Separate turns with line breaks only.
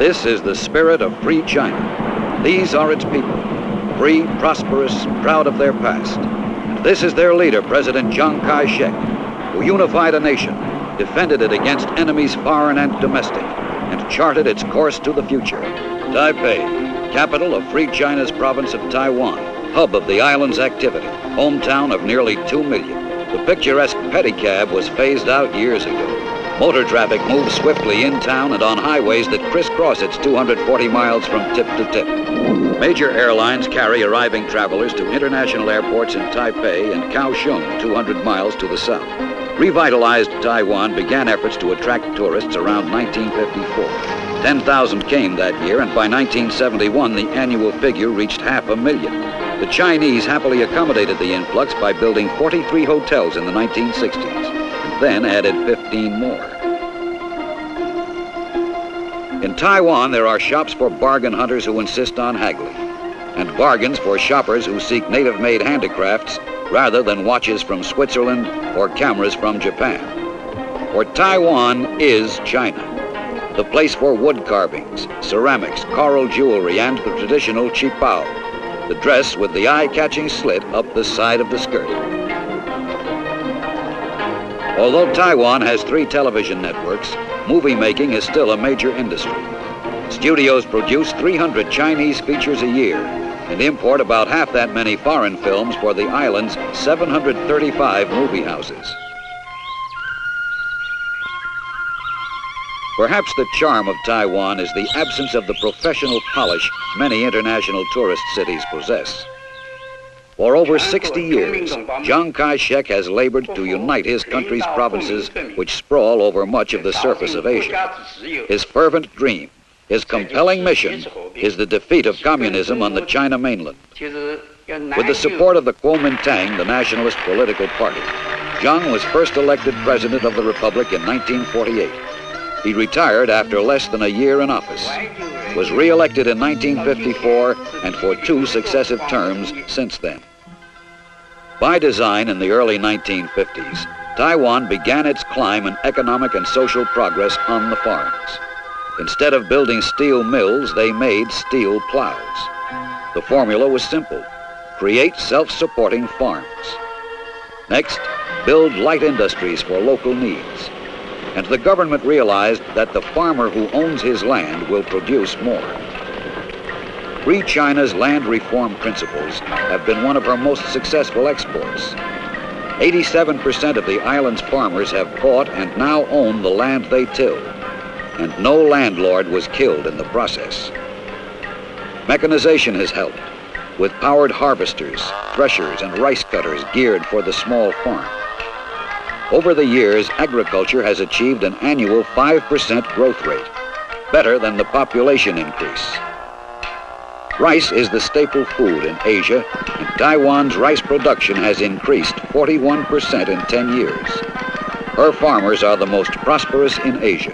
This is the spirit of free China. These are its people, free, prosperous, proud of their past. And this is their leader, President Chiang Kai-shek, who unified a nation, defended it against enemies foreign and domestic, and charted its course to the future. Taipei, capital of Free China's province of Taiwan, hub of the island's activity, hometown of nearly 2 million. The picturesque pedicab was phased out years ago. Motor traffic moves swiftly in town and on highways that crisscross its 240 miles from tip to tip. Major airlines carry arriving travelers to international airports in Taipei and Kaohsiung, 200 miles to the south. Revitalized Taiwan began efforts to attract tourists around 1954. 10,000 came that year, and by 1971, the annual figure reached 500,000. The Chinese happily accommodated the influx by building 43 hotels in the 1960s, and then added 15 more. In Taiwan, there are shops for bargain hunters who insist on haggling, and bargains for shoppers who seek native-made handicrafts rather than watches from Switzerland or cameras from Japan. For Taiwan is China, the place for wood carvings, ceramics, coral jewelry, and the traditional qipao, the dress with the eye-catching slit up the side of the skirt. Although Taiwan has 3 television networks, movie making is still a major industry. Studios produce 300 Chinese features a year and import about half that many foreign films for the island's 735 movie houses. Perhaps the charm of Taiwan is the absence of the professional polish many international tourist cities possess. For over 60 years, Chiang Kai-shek has labored to unite his country's provinces which sprawl over much of the surface of Asia. His fervent dream, his compelling mission, is the defeat of communism on the China mainland. With the support of the Kuomintang, the nationalist political party, Chiang was first elected president of the republic in 1948. He retired after less than a year in office, was re-elected in 1954, and for 2 successive terms since then. By design in the early 1950s, Taiwan began its climb in economic and social progress on the farms. Instead of building steel mills, they made steel plows. The formula was simple: create self-supporting farms. Next, build light industries for local needs. And the government realized that the farmer who owns his land will produce more. Free China's land reform principles have been one of her most successful exports. 87% of the island's farmers have bought and now own the land they till, and no landlord was killed in the process. Mechanization has helped, with powered harvesters, threshers, and rice cutters geared for the small farm. Over the years, agriculture has achieved an annual 5% growth rate, better than the population increase. Rice is the staple food in Asia, and Taiwan's rice production has increased 41% in 10 years. Her farmers are the most prosperous in Asia.